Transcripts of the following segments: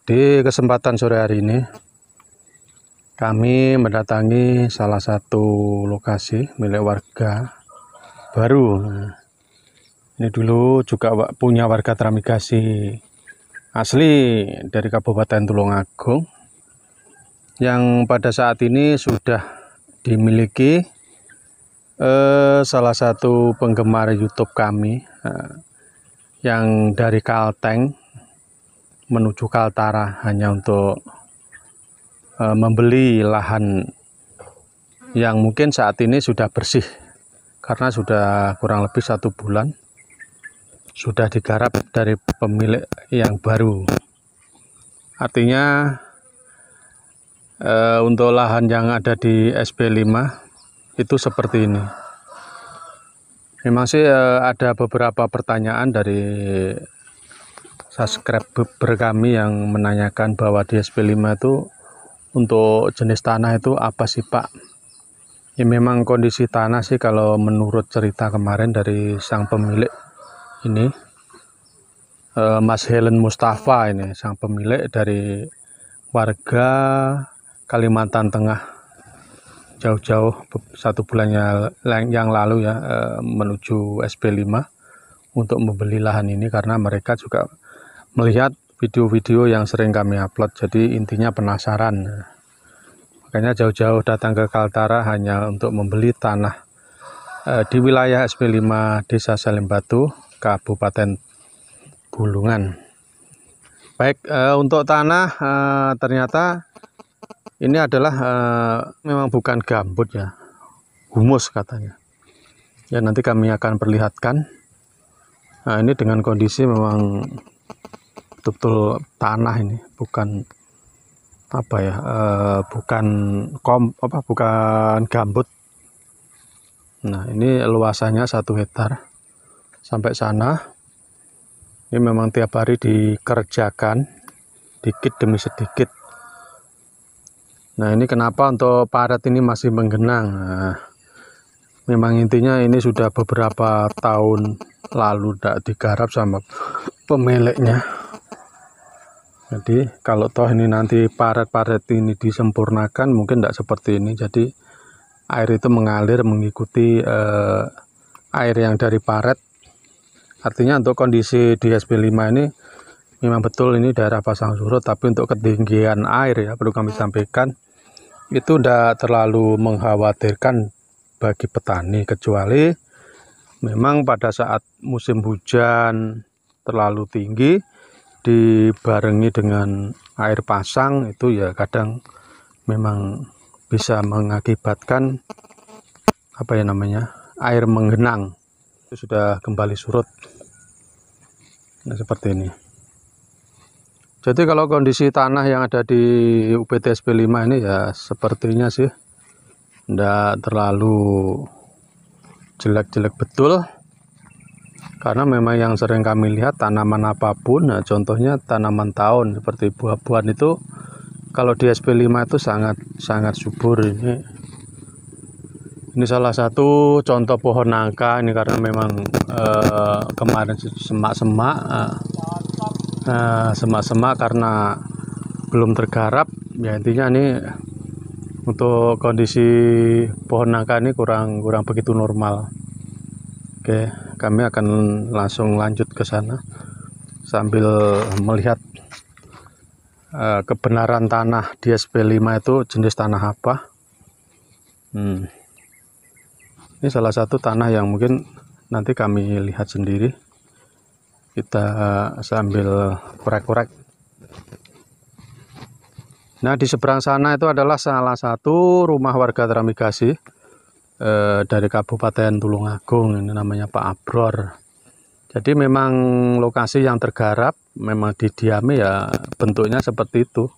Di kesempatan sore hari ini kami mendatangi salah satu lokasi milik warga baru. Ini dulu juga punya warga transmigrasi asli dari Kabupaten Tulungagung yang pada saat ini sudah dimiliki salah satu penggemar YouTube kami yang dari Kalteng menuju Kaltara hanya untuk membeli lahan yang mungkin saat ini sudah bersih karena sudah kurang lebih 1 bulan sudah digarap dari pemilik yang baru. Artinya untuk lahan yang ada di SP5 itu seperti ini. Memang sih ada beberapa pertanyaan dari subscriber kami yang menanyakan bahwa di SP5 itu untuk jenis tanah itu apa sih Pak? Ya memang kondisi tanah sih kalau menurut cerita kemarin dari sang pemilik ini Mas Helen Mustafa ini, sang pemilik dari warga Kalimantan Tengah, jauh-jauh 1 bulan yang lalu ya menuju SP5 untuk membeli lahan ini karena mereka juga melihat video-video yang sering kami upload, jadi intinya penasaran. Makanya jauh-jauh datang ke Kaltara hanya untuk membeli tanah di wilayah SP5 Desa Salimbatu, Kabupaten Bulungan. Baik, untuk tanah ternyata ini adalah memang bukan gambut ya, humus katanya. Ya nanti kami akan perlihatkan. Nah ini dengan kondisi memang betul-betul tanah ini, bukan apa ya, bukan gambut. Nah ini luasannya 1 hektar sampai sana. Ini memang tiap hari dikerjakan dikit demi sedikit. Nah ini kenapa untuk paret ini masih menggenang. Nah, memang intinya ini sudah beberapa tahun lalu tidak digarap sama pemiliknya. Jadi kalau toh ini nanti paret-paret ini disempurnakan mungkin tidak seperti ini. Jadi air itu mengalir mengikuti air yang dari paret. Artinya untuk kondisi di SP5 ini memang betul ini daerah pasang surut, tapi untuk ketinggian air ya perlu kami sampaikan itu tidak terlalu mengkhawatirkan bagi petani, kecuali memang pada saat musim hujan terlalu tinggi dibarengi dengan air pasang itu ya kadang memang bisa mengakibatkan apa ya namanya, air menggenang. Itu sudah kembali surut. Nah seperti ini. Jadi kalau kondisi tanah yang ada di UPT SP5 ini ya sepertinya sih tidak terlalu jelek-jelek betul. Karena memang yang sering kami lihat tanaman apapun, nah contohnya tanaman tahun seperti buah-buahan itu kalau di SP5 itu sangat subur. Ini salah satu contoh pohon nangka ini karena memang kemarin semak-semak karena belum tergarap ya, intinya ini untuk kondisi pohon nangka ini kurang begitu normal. Oke, kami akan langsung lanjut ke sana sambil melihat kebenaran tanah di SP5 itu jenis tanah apa. Ini salah satu tanah yang mungkin nanti kami lihat sendiri. Kita sambil korek-korek. Nah di seberang sana itu adalah salah satu rumah warga transmigrasi dari Kabupaten Tulungagung, ini namanya Pak Abror. Jadi memang lokasi yang tergarap memang didiami ya bentuknya seperti itu.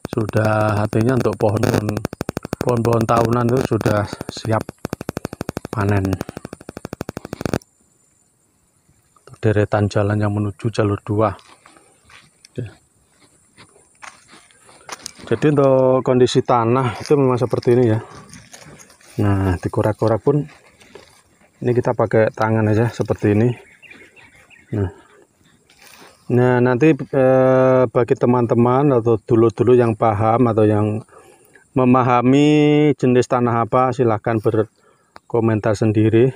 Sudah artinya untuk pohon-pohon tahunan itu sudah siap panen. Deretan jalan yang menuju jalur 2. Jadi untuk kondisi tanah itu memang seperti ini ya. Nah dikorek-korek pun ini kita pakai tangan aja seperti ini. Nah Nah, nanti bagi teman-teman atau dulu-dulu yang paham atau yang memahami jenis tanah apa, silahkan berkomentar sendiri.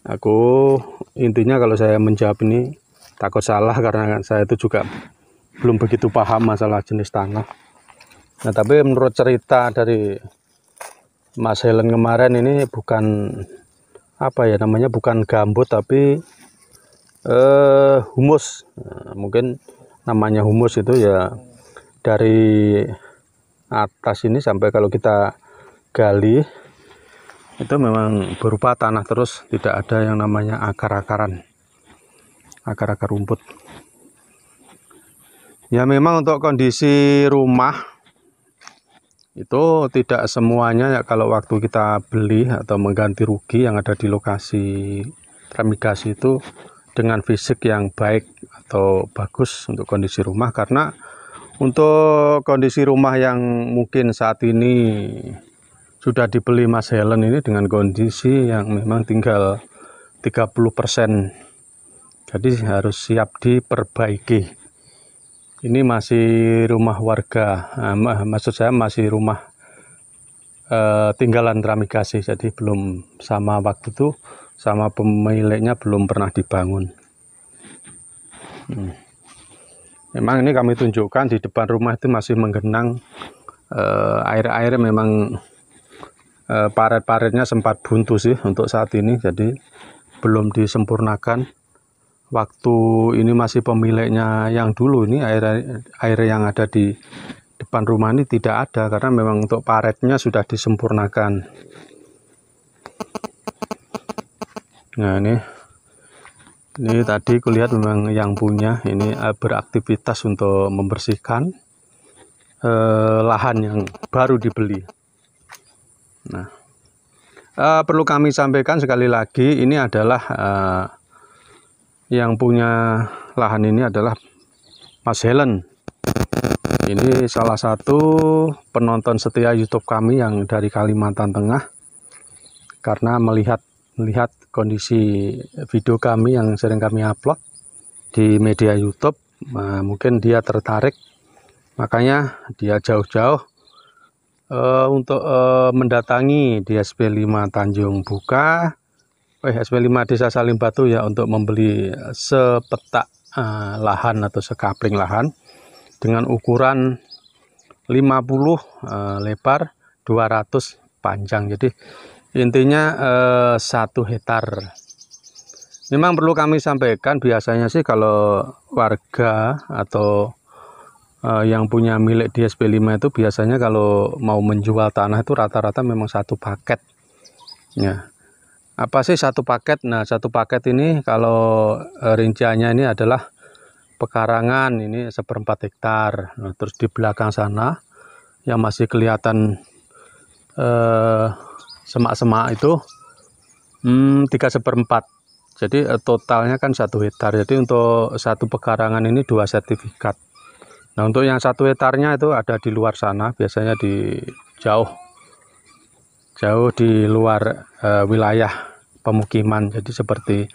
Aku intinya kalau saya menjawab ini takut salah karena saya itu juga belum begitu paham masalah jenis tanah. Nah, tapi menurut cerita dari Mas Helen kemarin, ini bukan apa ya namanya, bukan gambut tapi humus. Nah, mungkin namanya humus itu ya dari atas ini sampai kalau kita gali itu memang berupa tanah terus, tidak ada yang namanya akar-akar rumput. Ya memang untuk kondisi rumah itu tidak semuanya ya, kalau waktu kita beli atau mengganti rugi yang ada di lokasi remigasi itu dengan fisik yang baik atau bagus untuk kondisi rumah. Karena untuk kondisi rumah yang mungkin saat ini sudah dibeli Mas Helen ini dengan kondisi yang memang tinggal 30%, jadi harus siap diperbaiki. Ini masih rumah warga, maksud saya masih rumah tinggalan remigasi, jadi belum sama waktu itu sama pemiliknya belum pernah dibangun. Memang ini kami tunjukkan di depan rumah itu masih menggenang air-air. Memang paret-paretnya sempat buntu sih untuk saat ini, jadi belum disempurnakan. Waktu ini masih pemiliknya yang dulu, ini air yang ada di depan rumah ini tidak ada, karena memang untuk paretnya sudah disempurnakan. Nah, ini tadi kulihat memang yang punya ini beraktivitas untuk membersihkan lahan yang baru dibeli. Nah, perlu kami sampaikan sekali lagi, ini adalah yang punya lahan ini adalah Mas Helen. Ini salah satu penonton setia YouTube kami yang dari Kalimantan Tengah. Karena melihat kondisi video kami yang sering kami upload di media YouTube, mungkin dia tertarik, makanya dia jauh-jauh untuk mendatangi di SP5 Tanjung Buka, SP5 Desa Salim Batu ya, untuk membeli sepetak lahan atau sekapling lahan dengan ukuran 50 lebar, 200 panjang. Jadi intinya 1 hektar. Memang perlu kami sampaikan, biasanya sih kalau warga atau yang punya milik di SP5 itu biasanya kalau mau menjual tanah itu rata-rata memang 1 paket. Ya. Apa sih 1 paket? Nah, 1 paket ini kalau rinciannya ini adalah pekarangan ini 1/4 hektar. Nah, terus di belakang sana yang masih kelihatan semak-semak itu 3/4. Jadi totalnya kan 1 hektar. Jadi untuk 1 pekarangan ini 2 sertifikat. Nah, untuk yang 1 hektarnya itu ada di luar sana, biasanya di jauh di luar wilayah pemukiman. Jadi seperti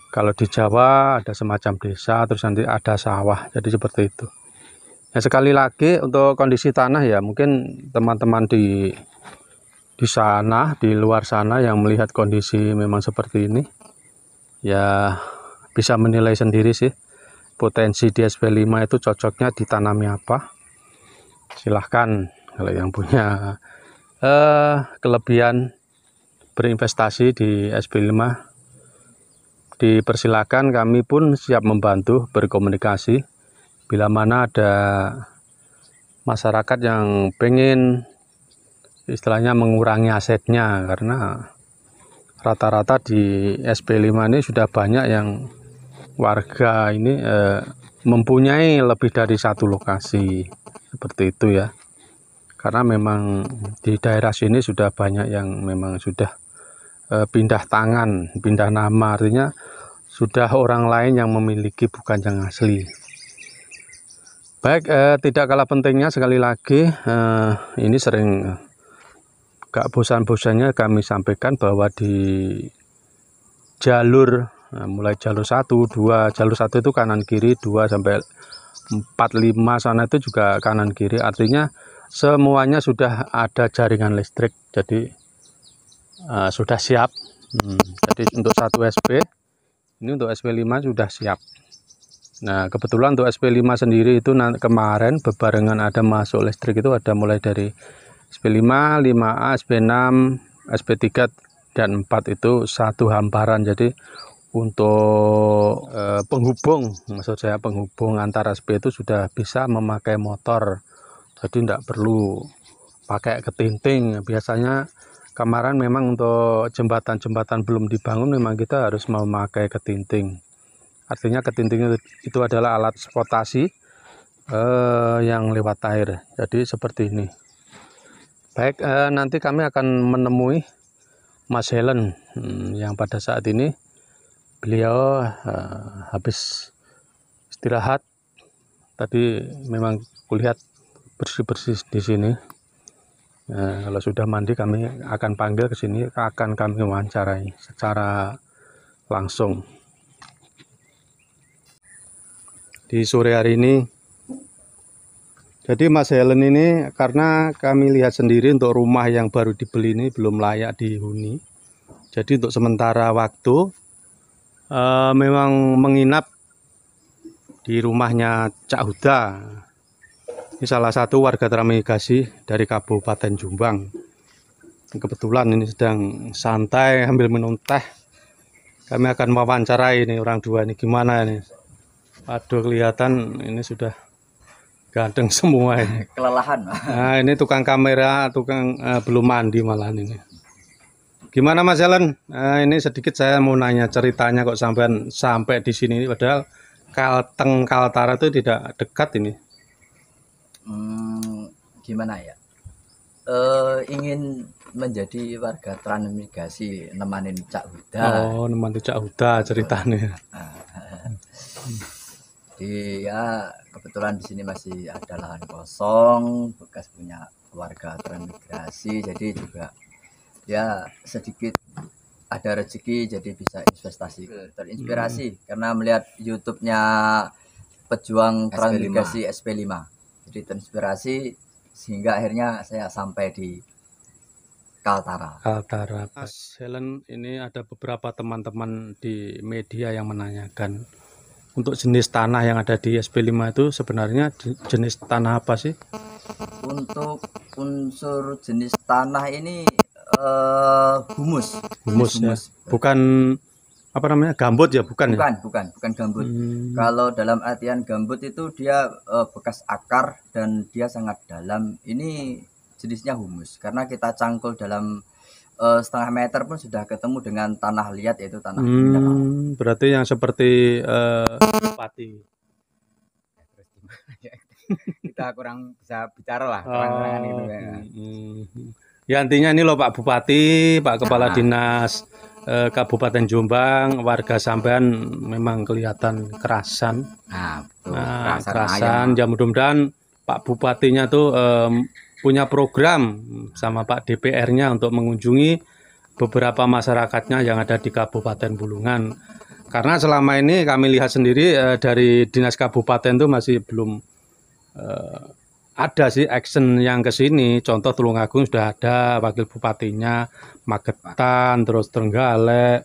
kalau di Jawa ada semacam desa, terus nanti ada sawah, jadi seperti itu. Nah, sekali lagi untuk kondisi tanah ya, mungkin teman-teman di sana, di luar sana yang melihat kondisi memang seperti ini ya bisa menilai sendiri sih potensi di SP5 itu cocoknya ditanami apa. Silahkan kalau yang punya kelebihan berinvestasi di SP5 dipersilakan, kami pun siap membantu berkomunikasi bila mana ada masyarakat yang pengen istilahnya mengurangi asetnya, karena rata-rata di SP5 ini sudah banyak yang warga ini mempunyai lebih dari 1 lokasi seperti itu ya. Karena memang di daerah sini sudah banyak yang memang sudah pindah tangan, pindah nama, artinya sudah orang lain yang memiliki, bukan yang asli. Baik, tidak kalah pentingnya sekali lagi, ini sering gak bosan-bosannya kami sampaikan bahwa di jalur Nah, mulai jalur 1, 2, jalur 1 itu kanan kiri, 2 sampai 4, 5 sana itu juga kanan kiri. Artinya semuanya sudah ada jaringan listrik, jadi sudah siap. Jadi untuk 1 SP, ini untuk SP5 sudah siap. Nah, kebetulan untuk SP5 sendiri itu kemarin bebarengan ada masuk listrik itu ada mulai dari SP5, 5A, SP6, SP3 dan 4 itu satu hamparan. Jadi untuk penghubung, maksud saya penghubung antara SP itu sudah bisa memakai motor. Jadi tidak perlu pakai ketinting. Biasanya kemarin memang untuk jembatan-jembatan belum dibangun memang kita harus memakai ketinting. Artinya ketinting itu adalah alat transportasi yang lewat air. Jadi seperti ini. Baik, nanti kami akan menemui Mas Helen yang pada saat ini beliau habis istirahat. Tadi memang kulihat bersih-bersih di sini. Kalau sudah mandi kami akan panggil ke sini, akan kami wawancarai secara langsung. Di sore hari ini, jadi Mas Helen ini karena kami lihat sendiri untuk rumah yang baru dibeli ini belum layak dihuni. Jadi untuk sementara waktu memang menginap di rumahnya Cak Huda. Ini salah satu warga transmigrasi dari Kabupaten Jombang. Kebetulan ini sedang santai sambil minum teh. Kami akan wawancarai ini orang dua ini gimana ini. Aduh, kelihatan ini sudah ganteng semua ini. Kelelahan. Nah, ini tukang kamera, tukang belum mandi malahan ini. Gimana Mas Helen? Ini sedikit saya mau nanya ceritanya kok sampai di sini, padahal Kalteng Kaltara itu tidak dekat ini. Gimana ya? Ingin menjadi warga transmigrasi nemanin Cak Huda. Oh, nemanin Cak Huda ceritanya. Jadi ya kebetulan di sini masih ada lahan kosong bekas punya warga transmigrasi, jadi juga ya sedikit ada rezeki, jadi bisa investasi, terinspirasi karena melihat YouTube-nya pejuang transmigrasi SP5. Jadi terinspirasi sehingga akhirnya saya sampai di Kaltara. Mas Helen, ini ada beberapa teman-teman di media yang menanyakan untuk jenis tanah yang ada di SP5 itu sebenarnya jenis tanah apa sih? Untuk unsur jenis tanah ini humus. Humus ya. Bukan apa namanya? Gambut ya, bukan ya? Bukan gambut. Kalau dalam artian gambut itu dia bekas akar dan dia sangat dalam. Ini jenisnya humus karena kita cangkul dalam setengah meter pun sudah ketemu dengan tanah liat, yaitu tanah mineral. Berarti yang seperti pati. Kita kurang bisa bicara lah, terang-terangan gitu ya. Ya intinya ini loh Pak Bupati, Pak Kepala Dinas Kabupaten Jombang, warga sampean memang kelihatan kerasan. Kerasan. Ya mudah-mudahan Pak Bupatinya tuh punya program sama Pak DPR-nya untuk mengunjungi beberapa masyarakatnya yang ada di Kabupaten Bulungan. Karena selama ini kami lihat sendiri dari Dinas Kabupaten itu masih belum ada sih action yang ke sini. Contoh Tulungagung sudah ada wakil bupatinya, Magetan, terus Trenggalek,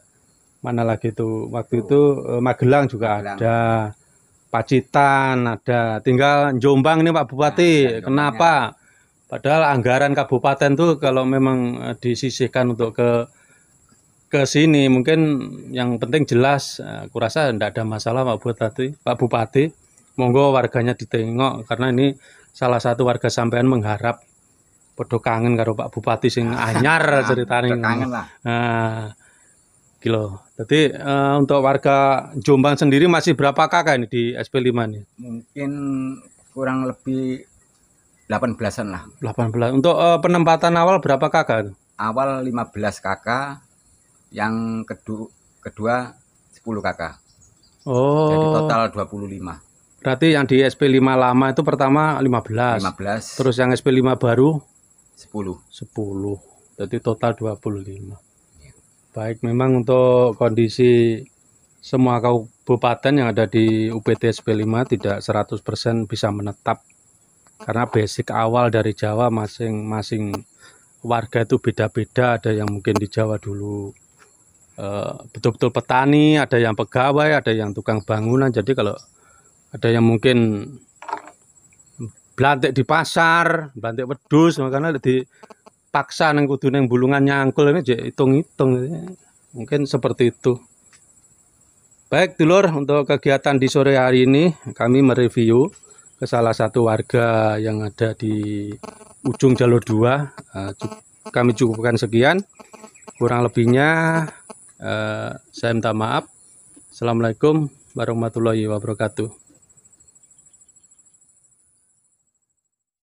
mana lagi tuh waktu itu Magelang juga ada, Pacitan ada, tinggal Jombang ini Pak Bupati. Kenapa? Padahal anggaran kabupaten tuh kalau memang disisihkan untuk ke sini mungkin yang penting jelas, aku rasa tidak ada masalah Pak Bupati. Monggo warganya ditengok karena ini salah satu warga sampean mengharap podo kangen karo Pak Bupati sing anyar ceritanya. Kangen lah. Nah, kilo. Jadi untuk warga Jombang sendiri masih berapa kakak ini di SP5 ini? Mungkin kurang lebih 18-an lah. 18. Untuk penempatan awal berapa kakak? Awal 15 kakak, yang kedua 10 kakak. Oh. Jadi total 25. Berarti yang di SP5 lama itu pertama 15. Terus yang SP5 baru 10. Jadi total 25. Ya. Baik, memang untuk kondisi semua kabupaten yang ada di UPT SP5 tidak 100% bisa menetap. Karena basic awal dari Jawa masing-masing warga itu beda-beda. Ada yang mungkin di Jawa dulu betul-betul petani, ada yang pegawai, ada yang tukang bangunan. Jadi kalau ada yang mungkin belantik di pasar, belantik wedhus, makanya dipaksa nang kudu nang bulungan nyangkul ini hitung-hitung. Mungkin seperti itu. Baik dulur, untuk kegiatan di sore hari ini kami mereview ke salah satu warga yang ada di ujung jalur 2. Kami cukupkan sekian. Kurang lebihnya saya minta maaf. Assalamualaikum warahmatullahi wabarakatuh.